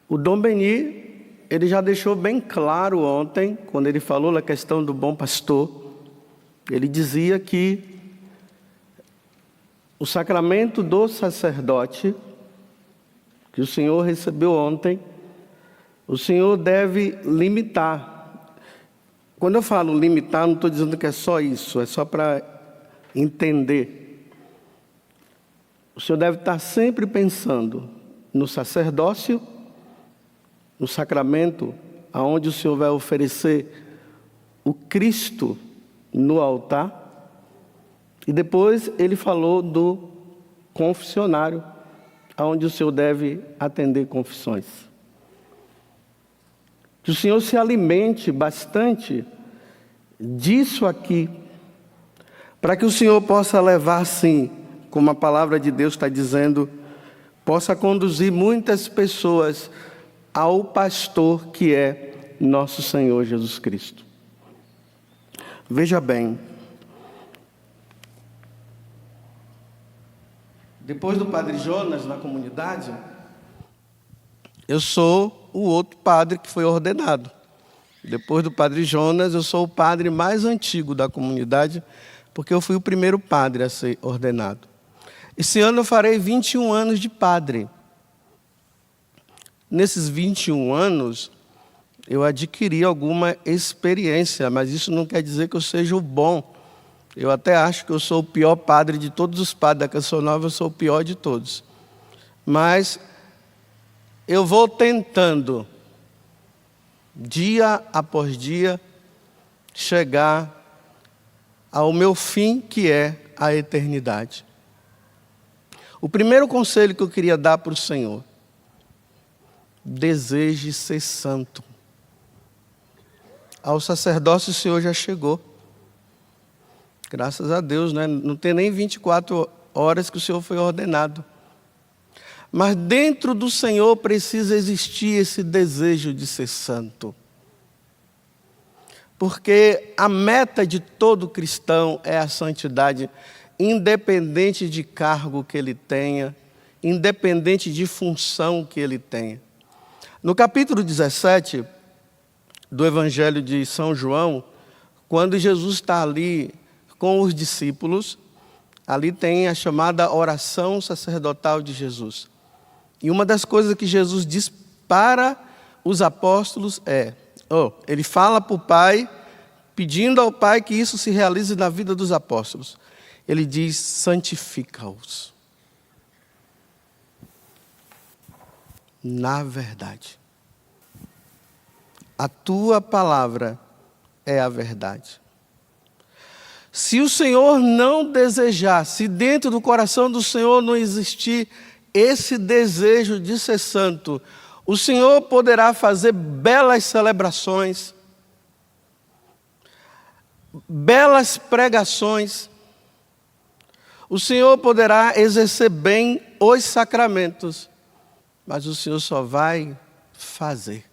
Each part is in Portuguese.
O Dom Beni, ele já deixou bem claro ontem, quando ele falou na questão do bom pastor, ele dizia que o sacramento do sacerdote, que o Senhor recebeu ontem, o Senhor deve limitar. Quando eu falo limitar, não estou dizendo que é só isso, é só para entender. O Senhor deve estar sempre pensando no sacerdócio, no sacramento, aonde o Senhor vai oferecer o Cristo no altar. E depois ele falou do confessionário, aonde o Senhor deve atender confissões. Que o Senhor se alimente bastante disso aqui, para que o Senhor possa levar, sim, como a palavra de Deus está dizendo, possa conduzir muitas pessoas ao pastor que é nosso Senhor Jesus Cristo. Veja bem, depois do Padre Jonas na comunidade, eu sou o outro padre que foi ordenado. Depois do Padre Jonas, eu sou o padre mais antigo da comunidade, porque eu fui o primeiro padre a ser ordenado. Esse ano eu farei 21 anos de padre. Nesses 21 anos, eu adquiri alguma experiência, mas isso não quer dizer que eu seja o bom. Eu até acho que eu sou o pior padre de todos os padres da Canção Nova, eu sou o pior de todos. Mas eu vou tentando, dia após dia, chegar ao meu fim, que é a eternidade. O primeiro conselho que eu queria dar para o Senhor: deseje ser santo. Ao sacerdócio o Senhor já chegou. Graças a Deus, né? Não tem nem 24 horas que o Senhor foi ordenado. Mas dentro do Senhor precisa existir esse desejo de ser santo. Porque a meta de todo cristão é a santidade, independente de cargo que ele tenha, independente de função que ele tenha. No capítulo 17 do Evangelho de São João, quando Jesus está ali com os discípulos, ali tem a chamada oração sacerdotal de Jesus. E uma das coisas que Jesus diz para os apóstolos ele fala para o Pai, pedindo ao Pai que isso se realize na vida dos apóstolos. Ele diz: santifica-os na verdade. A tua palavra é a verdade. Se o Senhor não desejar, se dentro do coração do Senhor não existir esse desejo de ser santo, o Senhor poderá fazer belas celebrações, belas pregações, o Senhor poderá exercer bem os sacramentos, mas o Senhor só vai fazer.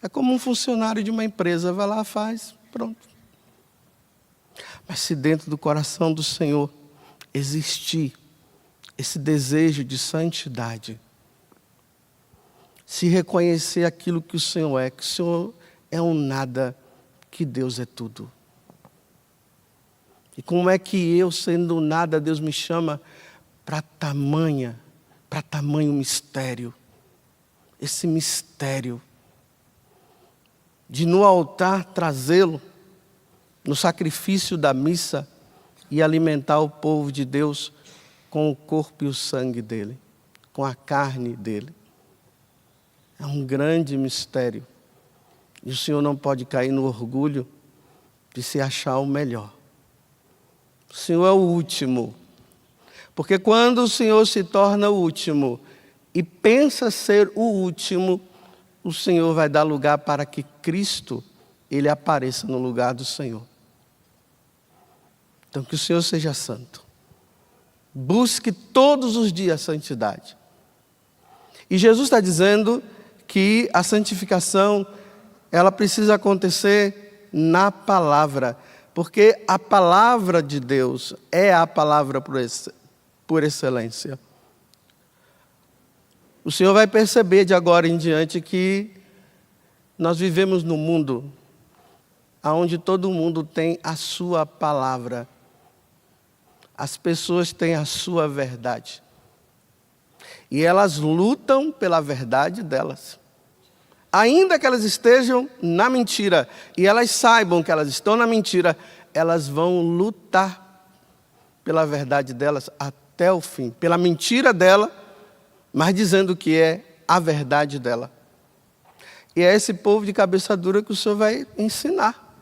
É como um funcionário de uma empresa, vai lá, faz, pronto. Mas se dentro do coração do Senhor existir esse desejo de santidade, se reconhecer aquilo que o Senhor é, que o Senhor é um nada, que Deus é tudo. E como é que eu, sendo nada, Deus me chama para tamanho mistério. Esse mistério de no altar trazê-lo, no sacrifício da missa, e alimentar o povo de Deus com o corpo e o sangue dele, com a carne dele. É um grande mistério. E o Senhor não pode cair no orgulho de se achar o melhor. O Senhor é o último. Porque quando o Senhor se torna o último e pensa ser o último, o Senhor vai dar lugar para que Cristo, ele apareça no lugar do Senhor. Então, que o Senhor seja santo. Busque todos os dias a santidade. E Jesus está dizendo que a santificação, ela precisa acontecer na palavra, porque a palavra de Deus é a palavra por excelência. O Senhor vai perceber de agora em diante que nós vivemos num mundo onde todo mundo tem a sua palavra. As pessoas têm a sua verdade. E elas lutam pela verdade delas. Ainda que elas estejam na mentira, e elas saibam que elas estão na mentira, elas vão lutar pela verdade delas até o fim. Pela mentira dela, mas dizendo que é a verdade dela. E é esse povo de cabeça dura que o Senhor vai ensinar.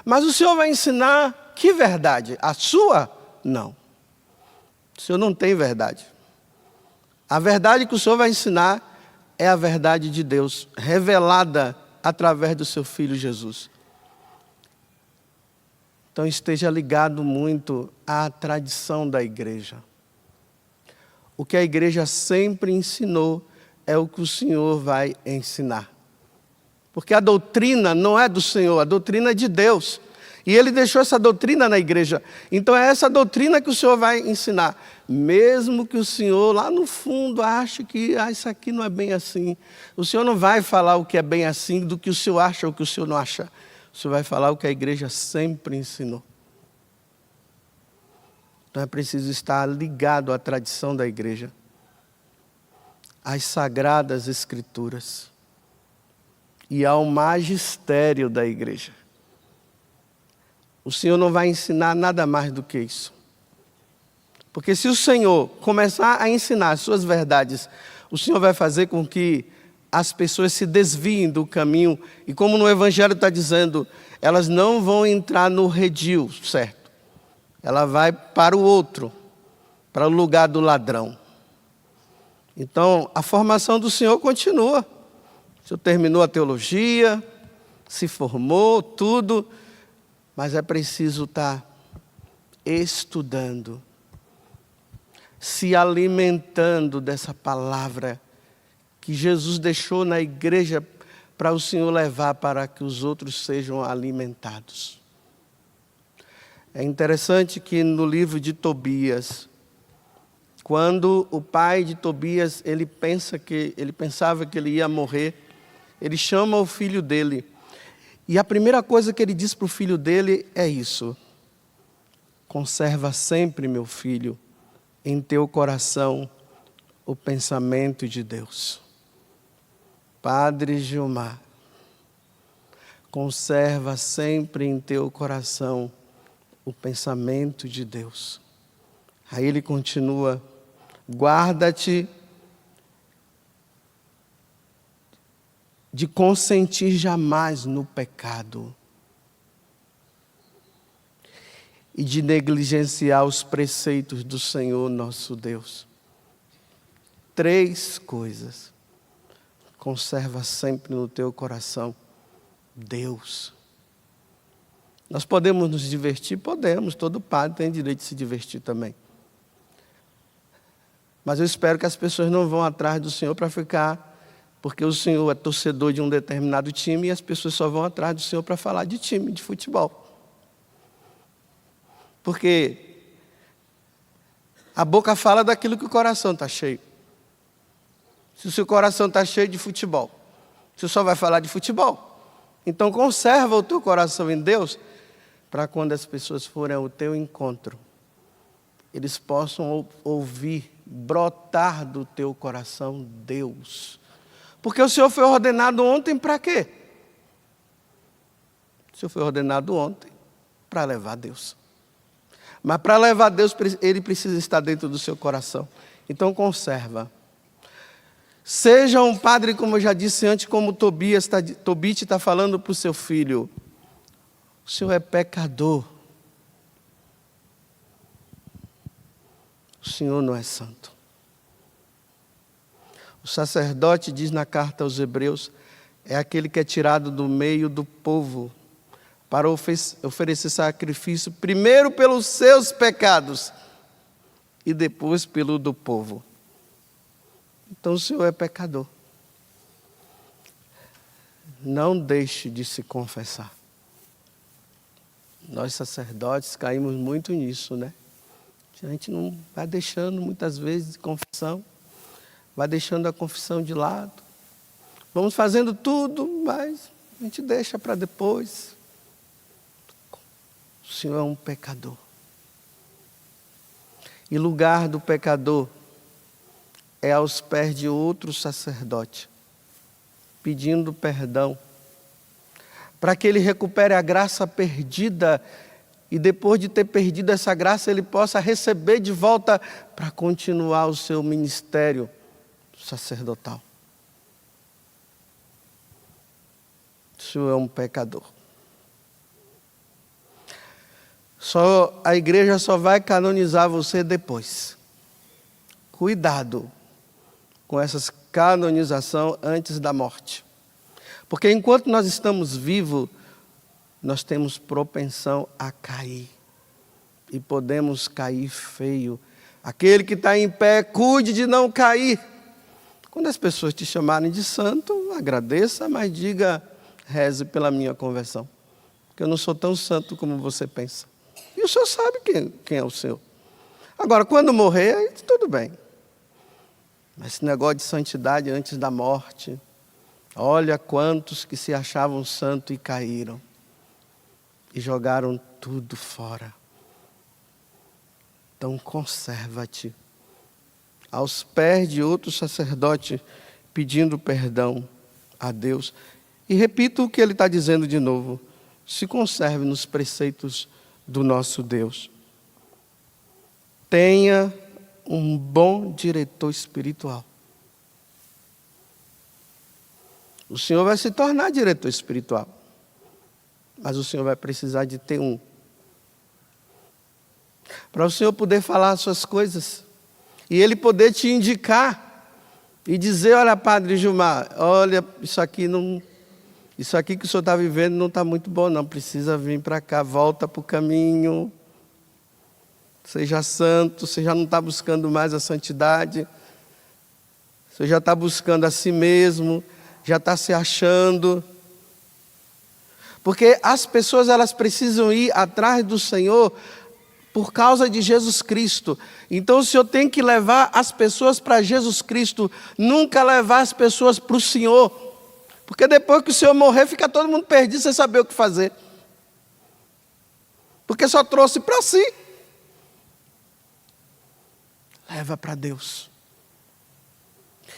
Mas o Senhor vai ensinar que verdade? A sua? Não. O Senhor não tem verdade. A verdade que o Senhor vai ensinar é a verdade de Deus, revelada através do seu Filho Jesus. Então esteja ligado muito à tradição da igreja. O que a igreja sempre ensinou é o que o Senhor vai ensinar. Porque a doutrina não é do Senhor, a doutrina é de Deus. E Ele deixou essa doutrina na igreja. Então é essa doutrina que o Senhor vai ensinar. Mesmo que o Senhor lá no fundo ache que isso aqui não é bem assim. O Senhor não vai falar o que é bem assim do que o Senhor acha ou o que o Senhor não acha. O Senhor vai falar o que a igreja sempre ensinou. Então é preciso estar ligado à tradição da igreja, às sagradas escrituras e ao magistério da igreja. O Senhor não vai ensinar nada mais do que isso. Porque se o Senhor começar a ensinar as suas verdades, o Senhor vai fazer com que as pessoas se desviem do caminho. E como no Evangelho está dizendo, elas não vão entrar no redil, certo? Ela vai para o outro, para o lugar do ladrão. Então, a formação do Senhor continua. O Senhor terminou a teologia, se formou, tudo, mas é preciso estar estudando, se alimentando dessa palavra que Jesus deixou na igreja para o Senhor levar para que os outros sejam alimentados. É interessante que no livro de Tobias, quando o pai de Tobias, ele pensava que ele ia morrer, ele chama o filho dele. E a primeira coisa que ele diz para o filho dele é isso: conserva sempre, meu filho, em teu coração o pensamento de Deus. Padre Gilmar, conserva sempre em teu coração o pensamento de Deus. Aí ele continua: guarda-te de consentir jamais no pecado e de negligenciar os preceitos do Senhor nosso Deus. 3 coisas. Conserva sempre no teu coração Deus. Nós podemos nos divertir? Podemos. Todo padre tem direito de se divertir também. Mas eu espero que as pessoas não vão atrás do Senhor para ficar, porque o Senhor é torcedor de um determinado time e as pessoas só vão atrás do Senhor para falar de time, de futebol. Porque a boca fala daquilo que o coração está cheio. Se o seu coração está cheio de futebol, você só vai falar de futebol. Então conserva o teu coração em Deus, para quando as pessoas forem ao teu encontro, eles possam ouvir, brotar do teu coração Deus. Porque o Senhor foi ordenado ontem para quê? O Senhor foi ordenado ontem para levar Deus. Mas para levar Deus, Ele precisa estar dentro do seu coração. Então conserva. Seja um padre, como eu já disse antes, como Tobit está falando para o seu filho. O senhor é pecador. O Senhor não é santo. O sacerdote diz na carta aos Hebreus, é aquele que é tirado do meio do povo para oferecer sacrifício, primeiro pelos seus pecados e depois pelo do povo. Então o Senhor é pecador. Não deixe de se confessar. Nós sacerdotes caímos muito nisso, né? A gente não vai deixando muitas vezes de confissão. vai deixando a confissão de lado. Vamos fazendo tudo, mas a gente deixa para depois. O Senhor é um pecador. E lugar do pecador é aos pés de outro sacerdote, pedindo perdão, para que ele recupere a graça perdida e depois de ter perdido essa graça, ele possa receber de volta para continuar o seu ministério sacerdotal. O Senhor é um pecador. A igreja só vai canonizar você depois. Cuidado com essa canonização antes da morte. Porque enquanto nós estamos vivos, nós temos propensão a cair. E podemos cair feio. Aquele que está em pé, cuide de não cair. Quando as pessoas te chamarem de santo, agradeça, mas diga, reze pela minha conversão. Porque eu não sou tão santo como você pensa. E o Senhor sabe quem é o Senhor. Agora, quando morrer, aí tudo bem. Mas esse negócio de santidade antes da morte, olha quantos que se achavam santos e caíram. E jogaram tudo fora. Então conserva-te aos pés de outro sacerdote, pedindo perdão a Deus. E repito o que ele está dizendo de novo. Se conserve nos preceitos do nosso Deus. Tenha um bom diretor espiritual. O Senhor vai se tornar diretor espiritual. Mas o Senhor vai precisar de ter um. Para o Senhor poder falar as suas coisas. E Ele poder te indicar. E dizer, olha, Padre Gilmar, olha, isso aqui que o senhor está vivendo não está muito bom, não. Precisa vir para cá, volta para o caminho. Seja santo, você já não está buscando mais a santidade. Você já está buscando a si mesmo, já está se achando. Porque as pessoas, elas precisam ir atrás do Senhor por causa de Jesus Cristo. Então o Senhor tem que levar as pessoas para Jesus Cristo, nunca levar as pessoas para o Senhor. Porque depois que o Senhor morrer, fica todo mundo perdido sem saber o que fazer. Porque só trouxe para si. Leva para Deus.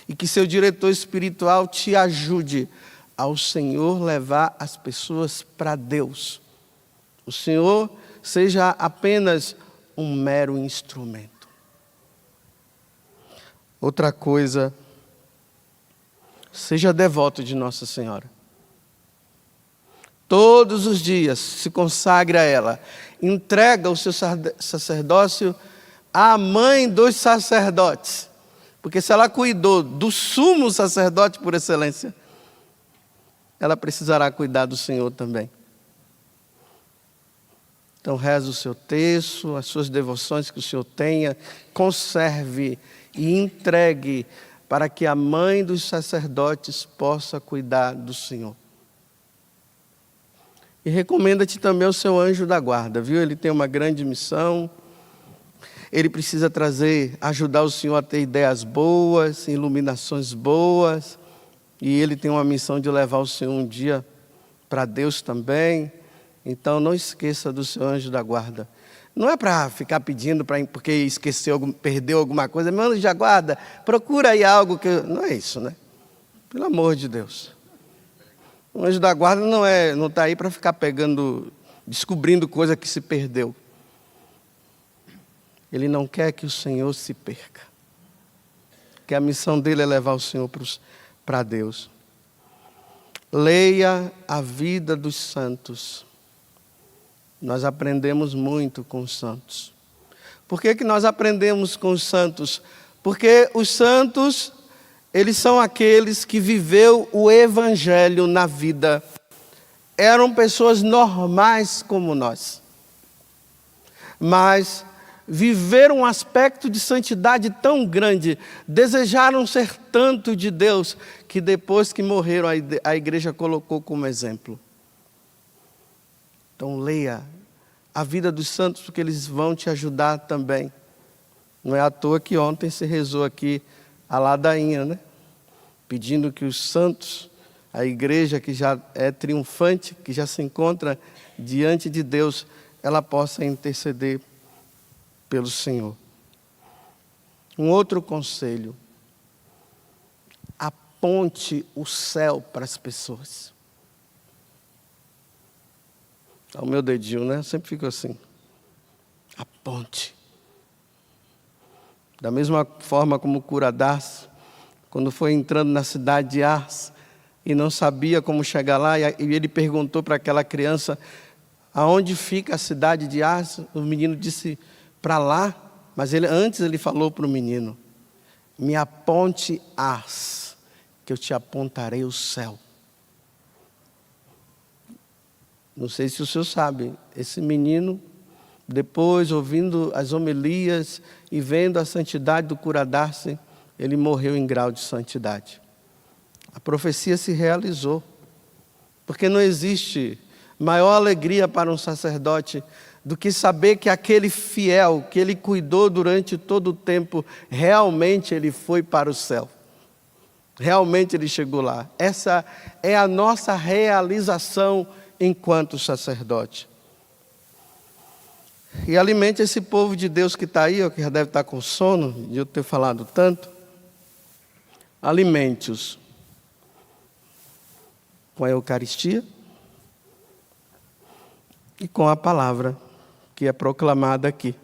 E que seu diretor espiritual te ajude ao Senhor levar as pessoas para Deus. O Senhor seja apenas um mero instrumento. Outra coisa, seja devoto de Nossa Senhora. Todos os dias se consagre a ela. Entrega o seu sacerdócio à mãe dos sacerdotes. Porque se ela cuidou do sumo sacerdote por excelência, ela precisará cuidar do Senhor também. Então reze o seu terço, as suas devoções que o Senhor tenha, conserve e entregue para que a mãe dos sacerdotes possa cuidar do Senhor. E recomenda-te também o seu anjo da guarda, viu? Ele tem uma grande missão. Ele precisa ajudar o Senhor a ter ideias boas, iluminações boas. E ele tem uma missão de levar o Senhor um dia para Deus também. Então não esqueça do seu anjo da guarda. Não é para ficar pedindo porque esqueceu, perdeu alguma coisa. Meu anjo da guarda, procura aí algo que... Não é isso, né? Pelo amor de Deus. O anjo da guarda não está aí para ficar descobrindo coisa que se perdeu. Ele não quer que o Senhor se perca. Que a missão dele é levar o Senhor para Deus. Leia a vida dos santos. Nós aprendemos muito com os santos. Por que nós aprendemos com os santos? Porque os santos, eles são aqueles que viveu o evangelho na vida. Eram pessoas normais como nós. Mas viveram um aspecto de santidade tão grande, desejaram ser tanto de Deus, que depois que morreram, a igreja colocou como exemplo. Então leia a vida dos santos, porque eles vão te ajudar também. Não é à toa que ontem se rezou aqui a ladainha, né? Pedindo que os santos, a igreja que já é triunfante, que já se encontra diante de Deus, ela possa interceder pelo Senhor. Um outro conselho: aponte o céu para as pessoas. O meu dedinho, né? Sempre fico assim. Aponte. Da mesma forma como o cura d'Ars, quando foi entrando na cidade de Ars e não sabia como chegar lá, e ele perguntou para aquela criança: aonde fica a cidade de Ars? O menino disse: para lá. Mas antes ele falou para o menino: me aponte Ars, que eu te apontarei o céu. Não sei se o senhor sabe, esse menino, depois ouvindo as homilias e vendo a santidade do cura d'Ars, ele morreu em grau de santidade. A profecia se realizou, porque não existe maior alegria para um sacerdote do que saber que aquele fiel, que ele cuidou durante todo o tempo, realmente ele foi para o céu. Realmente ele chegou lá. Essa é a nossa realização enquanto sacerdote. E alimente esse povo de Deus que está aí, ó, que já deve estar com sono, de eu ter falado tanto. Alimente-os com a Eucaristia e com a palavra que é proclamada aqui.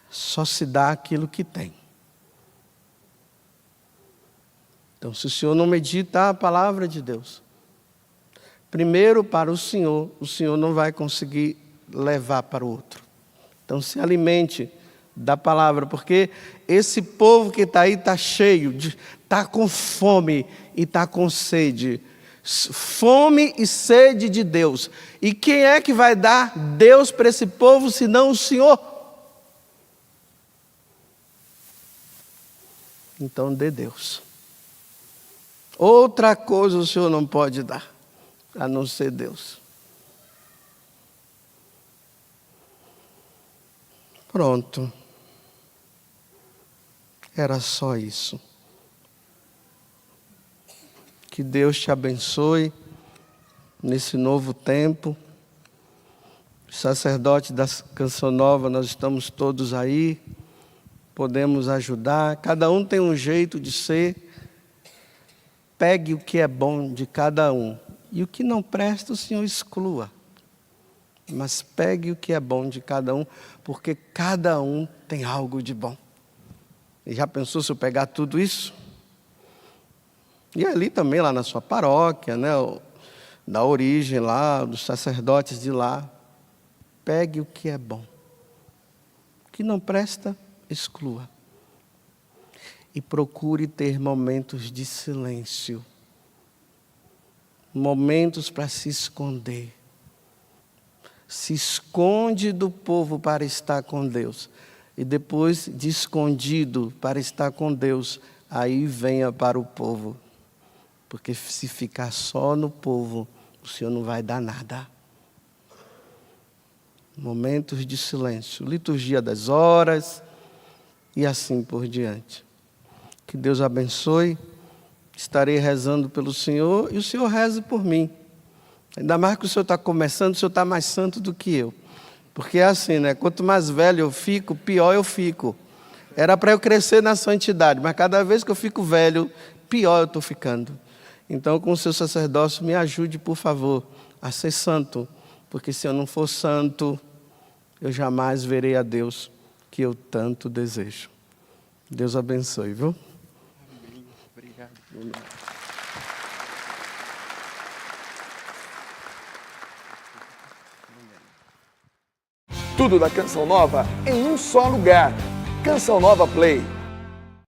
Só se dá aquilo que tem. Então, se o senhor não medita a palavra de Deus, primeiro para o senhor não vai conseguir levar para o outro. Então, se alimente da palavra, porque esse povo que está aí está cheio, está com fome e está com sede. Fome e sede de Deus. E quem é que vai dar Deus para esse povo, senão o Senhor? Então dê Deus. Outra coisa o Senhor não pode dar, a não ser Deus. Pronto. Era só isso. Que Deus te abençoe nesse novo tempo. Os sacerdotes da Canção Nova, nós estamos todos aí, podemos ajudar. Cada um tem um jeito de ser. Pegue o que é bom de cada um. E o que não presta, o Senhor exclua. Mas pegue o que é bom de cada um, porque cada um tem algo de bom. E já pensou se eu pegar tudo isso? E ali também, lá na sua paróquia, né, da origem lá, dos sacerdotes de lá, pegue o que é bom. O que não presta, exclua. E procure ter momentos de silêncio. Momentos para se esconder. Se esconde do povo para estar com Deus. E depois de escondido para estar com Deus, aí venha para o povo. Porque se ficar só no povo, o Senhor não vai dar nada. Momentos de silêncio, liturgia das horas e assim por diante. Que Deus abençoe. Estarei rezando pelo Senhor e o Senhor reze por mim. Ainda mais que o Senhor está começando, o Senhor está mais santo do que eu. Porque é assim, né? Quanto mais velho eu fico, pior eu fico. Era para eu crescer na santidade, mas cada vez que eu fico velho, pior eu estou ficando. Então, com o seu sacerdócio, me ajude, por favor, a ser santo. Porque se eu não for santo, eu jamais verei a Deus que eu tanto desejo. Deus abençoe, viu? Amém. Obrigado. Tudo da Canção Nova em um só lugar. Canção Nova Play.